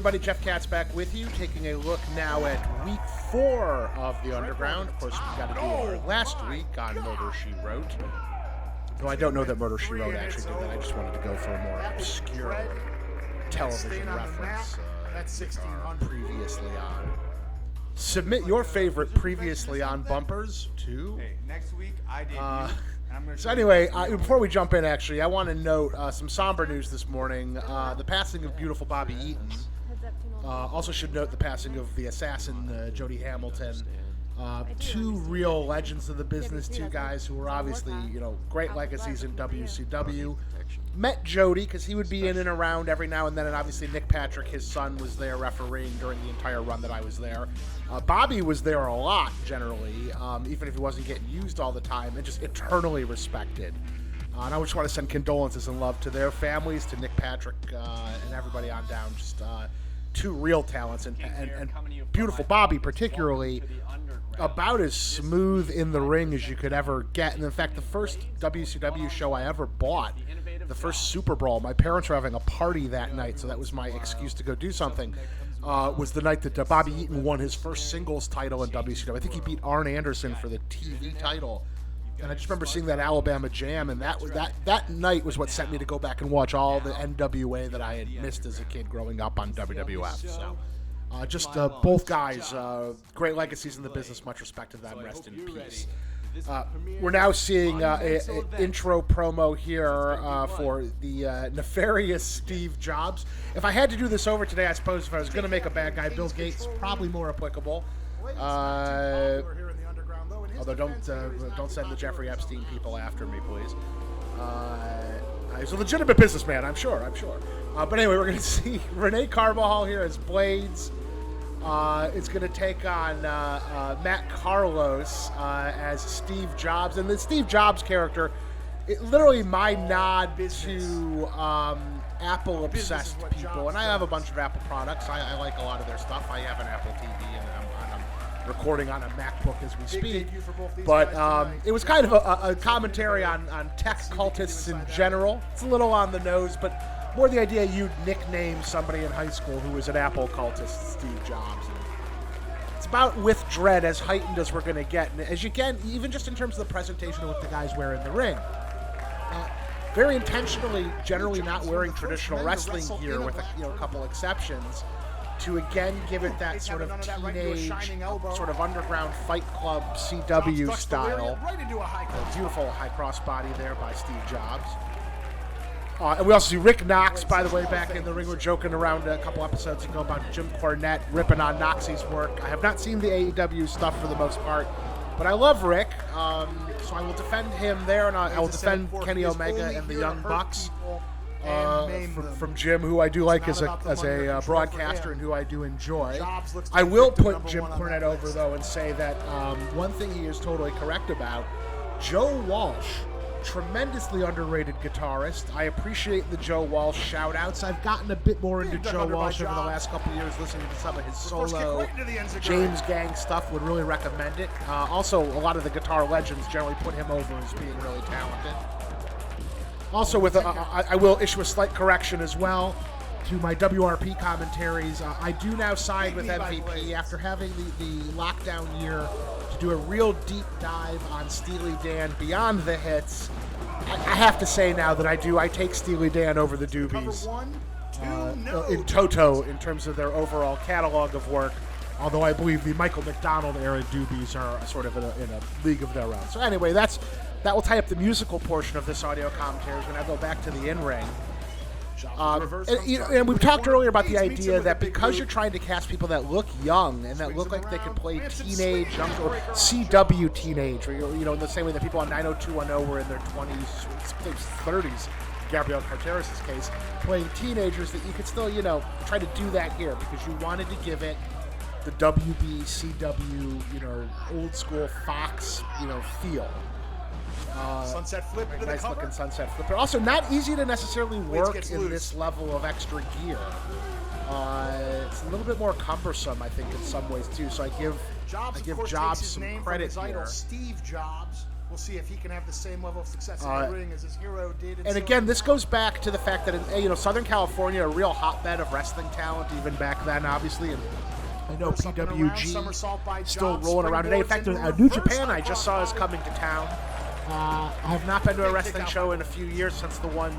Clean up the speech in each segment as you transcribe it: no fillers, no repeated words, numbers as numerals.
everybody, Jeff Katz back with you, taking a look now at week 4 of the Underground. Of course, we got to do our last week on Murder, She Wrote. Though I don't know that Murder, She Wrote actually did that. I just wanted to go for a more obscure television reference. Previously on. Submit your favorite previously on bumpers to... Hey, next week, I did So anyway, before we jump in, actually, I want to note some somber news this morning. The passing of beautiful Bobby Eaton. Also should note the passing of the assassin, Jody Hamilton. Two real legends of the business, two guys who were obviously, great legacies in WCW. Met Jody because he would be in and around every now and then, and obviously Nick Patrick, his son, was there refereeing during the entire run that I was there. Bobby was there a lot, generally, even if he wasn't getting used all the time, and just eternally respected. And I just want to send condolences and love to their families, to Nick Patrick, and everybody on down. Just two real talents, and beautiful Bobby particularly, about as smooth in the ring as you could ever get. And in fact, the first WCW show I ever bought, the first Super Brawl, my parents were having a party that night, so that was my excuse to go do something, was the night that Bobby Eaton won his first singles title in WCW. I think he beat Arn Anderson for the TV title. And I just remember seeing that Alabama Jam, and that night was what sent me to go back and watch all the NWA that I had missed as a kid growing up on WWF. So both guys, great legacies in the business, much respect to them, rest in peace. We're now seeing an intro promo here for the nefarious Steve Jobs. If I had to do this over today, I suppose if I was going to make a bad guy, Bill Gates probably more applicable. Although don't send the Jeffrey Epstein people after me, please. He's a legitimate businessman, I'm sure. But anyway, we're going to see Renee Carvajal here as Blades. It's going to take on Matt Carlos as Steve Jobs. And the Steve Jobs character, literally my nod to Apple-obsessed people. And I have a bunch of Apple products. I like a lot of their stuff. I have an Apple TV, and I'm recording on a MacBook as we speak. But it was kind of a commentary on tech cultists in general. It's a little on the nose, but more the idea you'd nickname somebody in high school who was an Apple cultist, Steve Jobs. And it's about with dread, as heightened as we're going to get. And as you can, even just in terms of the presentation of what the guys wear in the ring. Very intentionally, generally not wearing traditional wrestling gear with a couple exceptions, to again give it that sort of teenage, sort of underground Fight Club CW style. A beautiful high crossbody there by Steve Jobs. And we also see Rick Knox, by the way, back in the ring. We're joking around a couple episodes ago about Jim Cornette ripping on Noxie's work. I have not seen the AEW stuff for the most part, but I love Rick, so I will defend him there, and I will defend Kenny Omega and the Young Bucks from Jim, who I do like as a broadcaster and who I do enjoy. I will put Jim Cornette over, though, and say that one thing he is totally correct about, Joe Walsh, tremendously underrated guitarist. I appreciate the Joe Walsh shout-outs. I've gotten a bit more into Joe Walsh over the last couple years, listening to some of his solo James Gang stuff. Would really recommend it. Also, a lot of the guitar legends generally put him over as being really talented. Also, I will issue a slight correction as well to my WRP commentaries. I do now side with MVP after having the lockdown year to do a real deep dive on Steely Dan beyond the hits. I have to say now that I take Steely Dan over the Doobies in toto in terms of their overall catalog of work, although I believe the Michael McDonald era Doobies are sort of in a league of their own. So anyway, that will tie up the musical portion of this audio commentary when I go back to the in-ring. And we've talked earlier about the idea that because you're trying to cast people that look young and that look like they could play teenage, or CW teenage, or in the same way that people on 90210 were in their 20s, 30s, Gabriel Carteris' case, playing teenagers, that you could still, try to do that here because you wanted to give it the WB, CW, old school Fox, feel. Sunset flip into the nice cover. Looking sunset flipper. Also, not easy to necessarily work in this level of extra gear. It's a little bit more cumbersome, I think, in some ways too. So I give Jobs some credit here. Steve Jobs. We'll see if he can have the same level of success in the ring as his hero did. And again, this goes back to the fact that in Southern California, a real hotbed of wrestling talent, even back then, obviously. And I know PWG still rolling around today. In fact, New Japan I just saw is coming to town. I have not been to a wrestling show in a few years since the one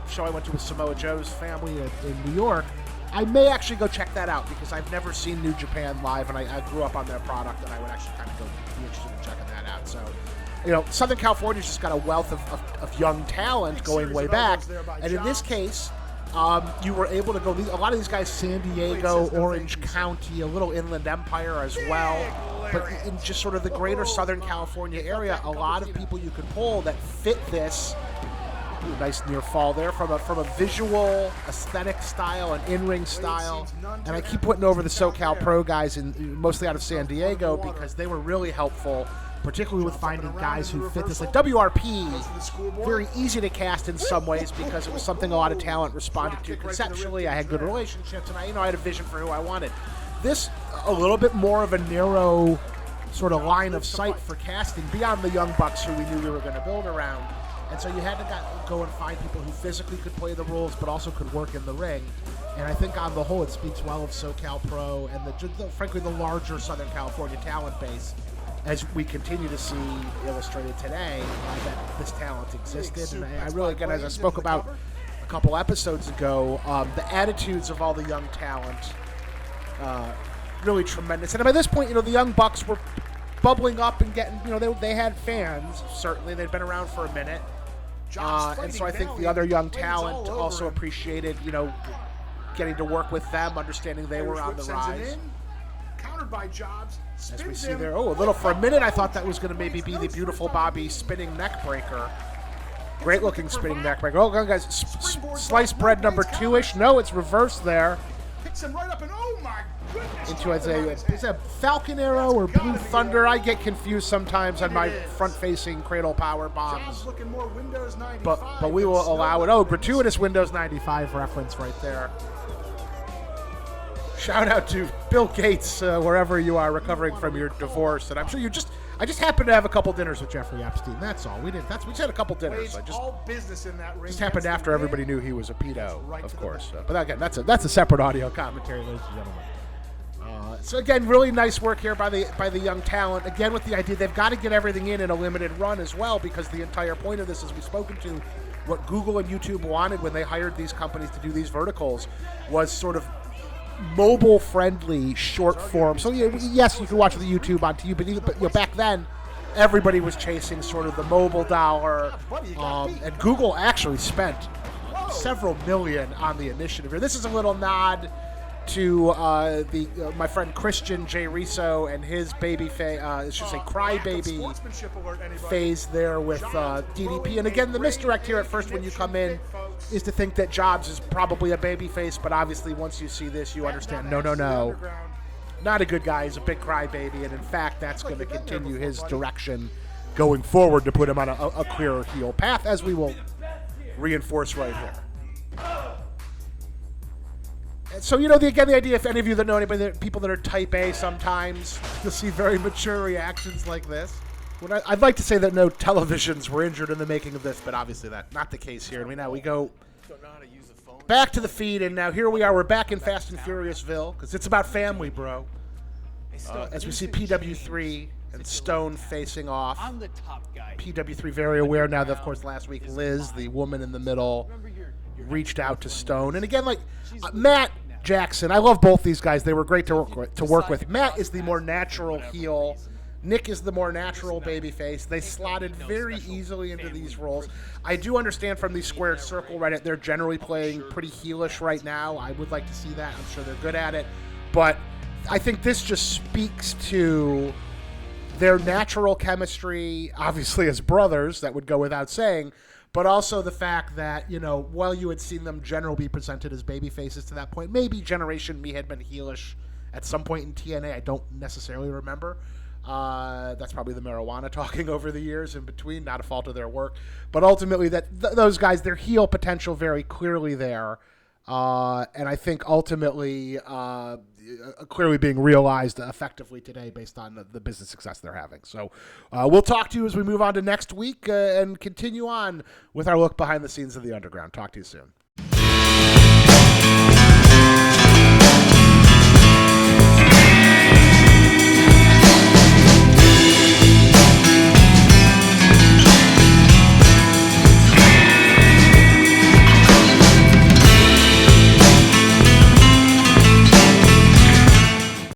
show I went to with Samoa Joe's family in New York. I may actually go check that out because I've never seen New Japan live, and I grew up on their product, and I would actually kind of be interested in checking that out. So, Southern California's just got a wealth of young talent going way back, and in this case, you were able to go. A lot of these guys, San Diego, Orange County, a little Inland Empire as well. But in just sort of the greater Southern California area, a lot of people you could pull that fit this. Ooh, nice near fall there from a visual, aesthetic style, and in-ring style. And I keep putting over the SoCal Pro guys, mostly out of San Diego, because they were really helpful, particularly with finding guys who fit this. Like WRP, very easy to cast in some ways because it was something a lot of talent responded to conceptually. I had good relationships, and I had a vision for who I wanted. This, a little bit more of a narrow sort of line of sight for casting beyond the Young Bucks who we knew we were going to build around. And so you had to go and find people who physically could play the roles but also could work in the ring. And I think on the whole it speaks well of SoCal Pro and frankly the larger Southern California talent base as we continue to see illustrated today that this talent existed. And I really, again, as I spoke about a couple episodes ago, the attitudes of all the young talent, really tremendous. And by this point, the Young Bucks were bubbling up and getting, they had fans, certainly. They'd been around for a minute. And so I think the other young talent also appreciated, getting to work with them, understanding they were on the rise. Countered by Jobs. As we see there, a little for a minute, I thought that was going to maybe be the beautiful Bobby spinning neck breaker. Great looking spinning neck breaker. Oh, guys, sliced bread number 2-ish. No, it's reversed there. Picks him right up and oh my goodness. Into is a Falcon Arrow or Blue Thunder? I get confused sometimes on my front-facing Cradle Power bombs. Looking more Windows 95, but we will allow it. Oh, gratuitous Windows 95 reference right there. Shout out to Bill Gates, wherever you are recovering from your divorce, and I'm sure I just happened to have a couple dinners with Jeffrey Epstein. That's all. We just had a couple dinners. All business in that ring. Just happened after everybody knew he was a pedo, of course. But again, that's a separate audio commentary, ladies and gentlemen. So again, really nice work here by the young talent. Again, with the idea they've got to get everything in a limited run as well, because the entire point of this, as we've spoken to, what Google and YouTube wanted when they hired these companies to do these verticals was sort of mobile-friendly short form. So yes, you can watch the YouTube on TV, but back then, everybody was chasing sort of the mobile dollar, and Google actually spent several million on the initiative here. This is a little nod to my friend Christian J. Riso and his baby crybaby phase there with DDP. And again, the misdirect here at first when you come in is to think that Jobs is probably a baby face, but obviously once you see this, you understand, no. Not a good guy. He's a big crybaby, and in fact, that's going to continue his direction going forward to put him on a clearer heel path, as we will reinforce right here. So, the idea, if any of you that know anybody, people that are type A sometimes, you'll see very mature reactions like this. I'd like to say that no televisions were injured in the making of this, but obviously that's not the case here. And we go back to the feed, and now here we are. We're back in Fast and Furiousville, because it's about family, bro. As we see PW3 and Stone facing off. PW3 very aware now that, of course, last week Liz, the woman in the middle, reached out to Stone. And again, Matt Jackson, I love both these guys. They were great to work with. Matt is the more natural heel. Nick is the more natural babyface. They slotted very easily into these roles. I do understand from the Squared Circle Reddit, they're generally playing pretty heelish right now. I would like to see that. I'm sure they're good at it. But I think this just speaks to their natural chemistry, obviously as brothers, that would go without saying, but also the fact that, while you had seen them generally be presented as baby faces to that point, maybe Generation Me had been heelish at some point in TNA. I don't necessarily remember. That's probably the marijuana talking over the years in between, not a fault of their work. But ultimately, those guys, their heel potential very clearly there. and I think ultimately clearly being realized effectively today based on the business success they're having. So we'll talk to you as we move on to next week and continue on with our look behind the scenes of the underground. Talk to you soon.